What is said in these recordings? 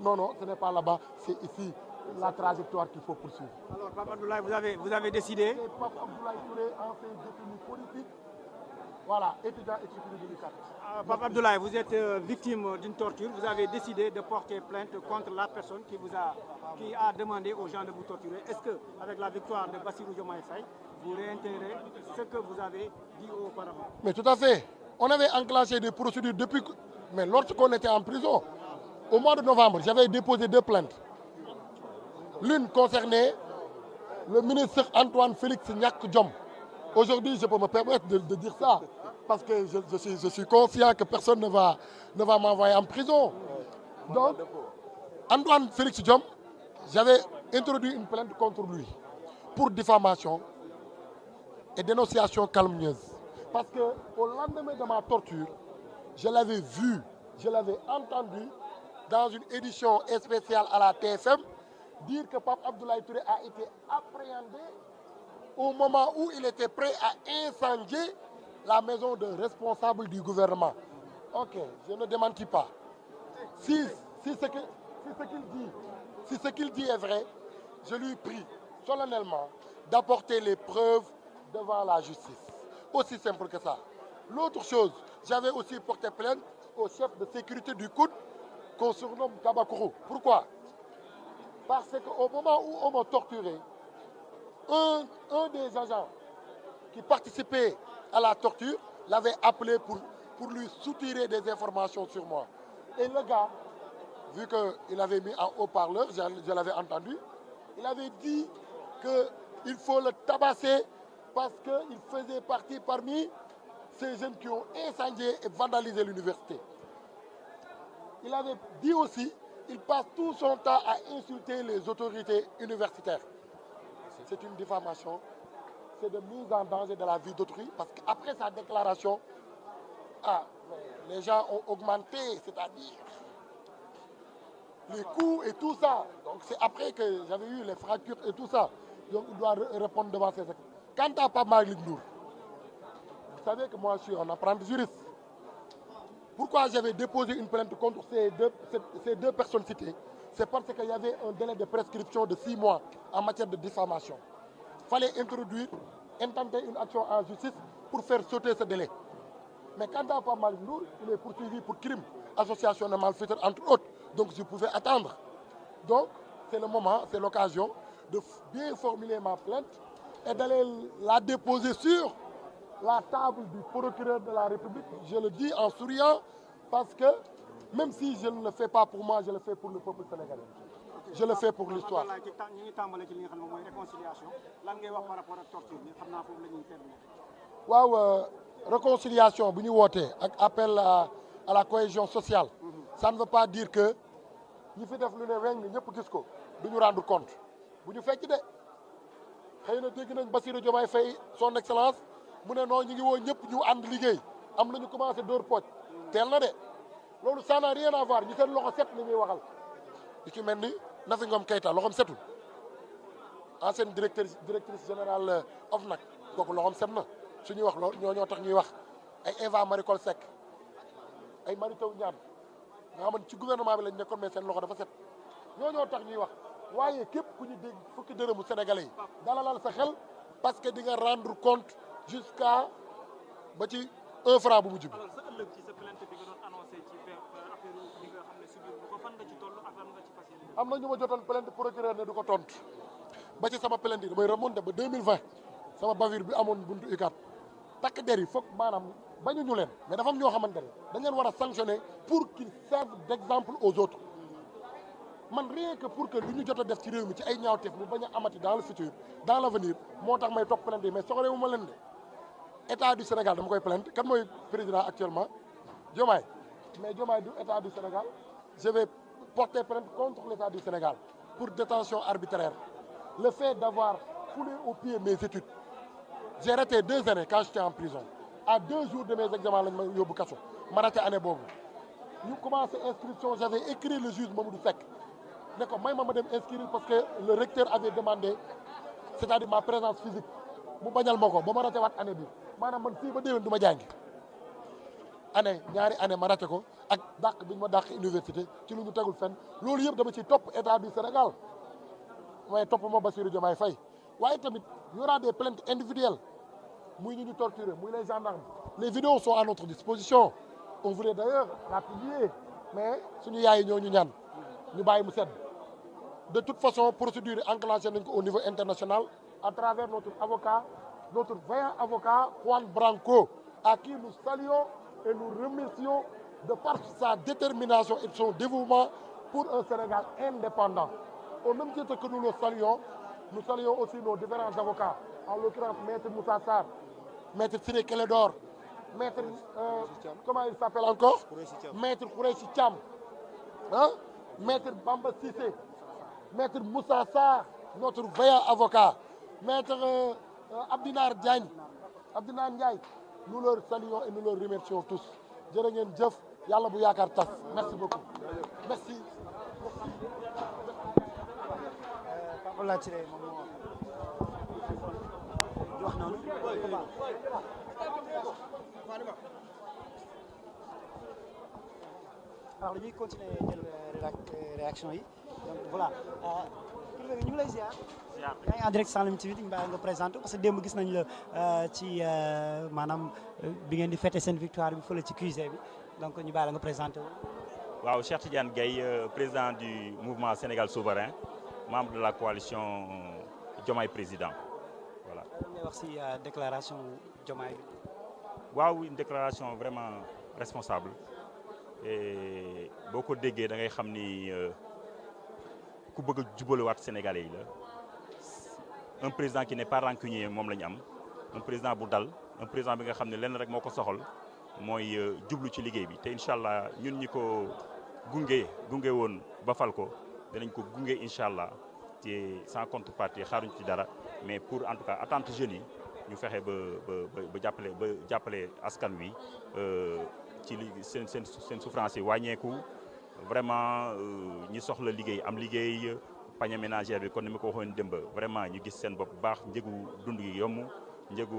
Non, non, ce n'est pas là-bas, c'est ici la trajectoire qu'il faut poursuivre. Alors, Pape Abdoulaye, vous avez décidé. C'est Pape Abdoulaye Touré, ancien détenu politique, voilà, étudiant exclu de l'UCAD. Pape Abdoulaye, vous êtes victime d'une torture. Vous avez décidé de porter plainte contre la personne qui a demandé aux gens de vous torturer. Est-ce que, avec la victoire de Bassirou Diomaye Faye, vous réintérez ce que vous avez dit auparavant? Mais tout à fait. On avait enclenché des procédures depuis... Mais lorsqu'on était en prison, au mois de novembre, j'avais déposé 2 plaintes. L'une concernait le ministre Antoine Félix Niak Diom. Aujourd'hui, je peux me permettre de dire ça, parce que je suis conscient que personne ne va m'envoyer en prison. Donc, Antoine Félix Diom, j'avais introduit une plainte contre lui pour diffamation et dénonciation calomnieuse. Parce qu'au lendemain de ma torture, je l'avais vu, je l'avais entendu dans une édition spéciale à la TFM dire que Pape Abdoulaye Touré a été appréhendé au moment où il était prêt à incendier la maison de responsable du gouvernement. Ok, je ne démentis pas. Si ce qu'il dit est vrai, je lui prie solennellement d'apporter les preuves devant la justice. Aussi simple que ça. L'autre chose, j'avais aussi porté plainte au chef de sécurité du COUD qu'on surnomme Kabakourou. Pourquoi? Parce qu'au moment où on m'a torturé, un des agents qui participait à la torture l'avait appelé pour lui soutirer des informations sur moi. Et le gars, vu qu'il avait mis en haut-parleur, je l'avais entendu, il avait dit qu'il faut le tabasser parce qu'il faisait partie parmi ces jeunes qui ont incendié et vandalisé l'université. Il avait dit aussi qu'il passe tout son temps à insulter les autorités universitaires. C'est une diffamation, c'est de mise en danger de la vie d'autrui, parce qu'après sa déclaration, les gens ont augmenté, c'est-à-dire les coûts et tout ça. Donc c'est après que j'avais eu les fractures et tout ça. Donc il doit répondre devant ses actes. Quant à Pape Malick Ndour, vous savez que moi je suis un apprenti juriste. Pourquoi j'avais déposé une plainte contre ces deux personnes citées? C'est parce qu'il y avait un délai de prescription de 6 mois en matière de diffamation. Il fallait intenter une action en justice pour faire sauter ce délai. Mais quant à Pape Malick Ndour, il est poursuivi pour crime, association de malfaiteurs, entre autres. Donc je pouvais attendre. Donc c'est le moment, c'est l'occasion de bien formuler ma plainte et d'aller la déposer sur la table du procureur de la République. Je le dis en souriant parce que même si je ne le fais pas pour moi, je le fais pour le peuple sénégalais. Je le fais pour l'histoire. Waaw, réconciliation bu ñu wootee ak appel à la cohésion sociale. Ça ne veut pas dire que ñi fi def lu ne weng ñëpp gis ko duñu rendre compte. Bu ñu fecc de xëy na dégg nañ Bassirou Diomaye Faye son excellence mu ne non ñu ngi woo ñëpp ñu ànd liggéey am nañu commencé dóor pooj teel na de loolu ça n'a rien à voir ñi seen loxo set li ñuy waxal li ci mel ni Nafi Ngom Keïta loxoom setul ancienne directrice générale OFNAC kooku loxoom set na su ñuy wax loolu ñoo tax ñuy wax ay Eva Marie Coll Seck ay Mary Teuw Niane nga xam ne ci gouvernement bi lañ nekkoon mais seen loxo dafa set ñoo tax ñuy wax waaye képp ku ñu dégg fukki dërëmu sénégalais yi dalalal sa xel parce que di nga rendre compte jusqu'à ba ci 1 franc bu mujj bi. alors sa ëllëg ci sa plainte bi nga doon annoncé ci affaire bi nga xam ne subir ko fan nga ci toll ak fan nga ci fas yéene. am na ñu ma jotoon plainte procureur ne du ko tontu ba ci sama plainte yi damay remonté ba 2020 sama bavure bi amoon buntu UCAD takk der yi foog maanaam bañuñu leen mais dafa am ñoo xamante ne dañ leen war a sanctionner pour qu'ils servent d'exemple aux autres. man rien que pour que lu ñu jot a def ci réew mi ci ay ñaawteef mu bañ a amati dans le futur dans l'avenir moo tax may topp plainte yi mais soxla wu ma leen de état du Sénégal dama koy plainte kan mooy président actuellement Diomaye mais Diomaye du état du Sénégal je vais porter plainte contre l'état du Sénégal pour détention arbitraire le fait d'avoir foulé aux pieds mes études j'ai raté 2 années quand j'étais en prison à 2 jours de mes examens lañ ma yóbbu kaso ma raté année boobu ñu commencé inscription j'avais écrit le juge Mamadou Seck ne ko may ma dem inscrire parce que le recteur avait demandé c'est-à-dire ma présence physique mu bañal ma ko ba ma raté waat année bi maanaam man fii ba déwén du ma jàngi année ñaari année ma raté ko ak dàq bi ñu ma dàq université ci lu ñu tegul fenn loolu yëpp dama ciy topp état du Sénégal waaye topp ma Bassirou Diomaye Faye waaye tamit y aura des plaintes individuelles muy ñu torturer muy les gendarmes les vidéos sont à notre disposition on voulait d'ailleurs la publier mais suñu yaay ñoo ñu ñaan ñu bàyyi mu sedd de toute façon procédure yi enclenché nañ ko au niveau international à travers notre avocat notre vaillant avocat Juan Branco à qui nous saluons et nous remercions de par sa détermination et son dévouement pour un Sénégal indépendant. Au même titre que nous le saluons, nous saluons aussi nos différents avocats, en l'occurrence Maître Moussa Sarr, Maître Ciré Clédor, Maître, comment il s'appelle encore? Maître Khoureyssi Thiam, hein? Maître Bamba Cissé, Maître Moussa Sarr, notre vaillant avocat, Maître Abdinar Diagne, Abdinar Ndiaye, nous leur saluons et nous leur remercions tous. Jërë ngeen jëf yàlla bu yaakaar tas merci beaucoup merci. Papa laa tiré moom moo wax noonu. alors dañuy continuer jël réaction yi donc voilà ñu ngi lay ziar. yaa ngi en direct Sans Limites TV ñu bàyyi nga présenté parce que démb gis nañ la ci maanaam bi ngeen di fêter seen victoire bi fële ci QG bi donc ñu bàyyi la nga présenté wu. waaw Cheikh Tidiane Gaye président du mouvement Sénégal souverain membre de la coalition Diomaye président voilà. lan ngay wax si déclaration Diomaye bi. waaw une déclaration vraiment responsable et boo ko déggee da ngay xam ni ku bëgg a jubalewaat Sénégalais yi la. Un président qui n'est pas rancunier moom la ñu am un président bu dal un président bi nga xam ne lenn rek moo ko soxal mooy jublu ci liggéey bi te incha allah ñun ñi ko gunge woon ba fal ko dinañ ko gunge incha allah te sans contrepartie xaaruñ ci dara mais pour en tout cas attente jeunes yi ñu fexe ba jàppale askan wi ci li seen souffrance yi wàññeeku vraiment ñi soxla liggéey am liggéey. panier ménagère bi kon ni ma ko waxoon démb vraiment ñu gis seen bopp bu baax njëgu dund gi yomb njëgu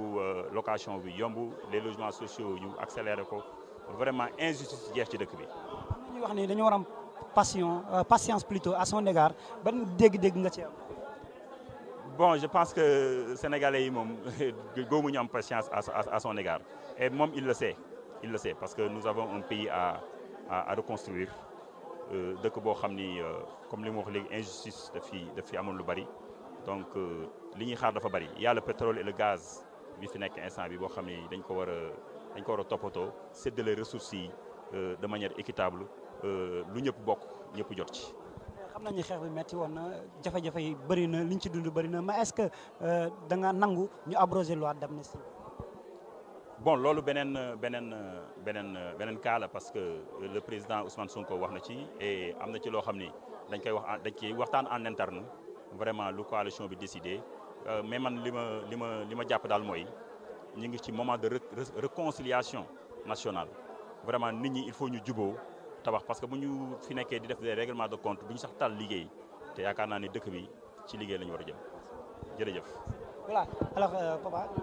location bi yomb les logements sociaux ñu accéléré ko vraiment injustice jeex ci dëkk bi. ñuy wax ni dañu war am patience plutôt à son égard ban dégg-dégg nga ci am. bon je pense que sénégalais yi moom góobuñu am patience à son égard et moom il le sait parce que nous avons un pays à reconstruire. dëkk boo xam ni comme li ma wax léegi injustice daf fi amoon lu bari donc li ñuy xaar dafa bari y a le pétrole et le gaz bi fi nekk instant bi boo xam ni dañ ko war a toppatoo séddale ressources yi de manière équitable lu ñëpp bokk ñëpp jot ci. xam nañu xeex bi metti woon na jafe-jafe yi bëri na liñ ci dund bëri na mais est-ce que da nga nangu ñu abroger loi d'amnistie. bon loolu beneen cas la parce que le président Ousmane Sonko wax na ci et am na ci loo xam ni dañ ciy waxtaan en interne vraiment lu coalition bi décidé mais man li ma jàpp daal mooy ñu ngi ci moment de réconciliation nationale vraiment nit ñi il faut ñu juboo tabax parce que bu ñu fi nekkee di def des règlements de compte du ñu sax tal liggéey te yaakaar naa ni dëkk bi ci liggéey la ñu war a jëm jërëjëf. voilà alors papa.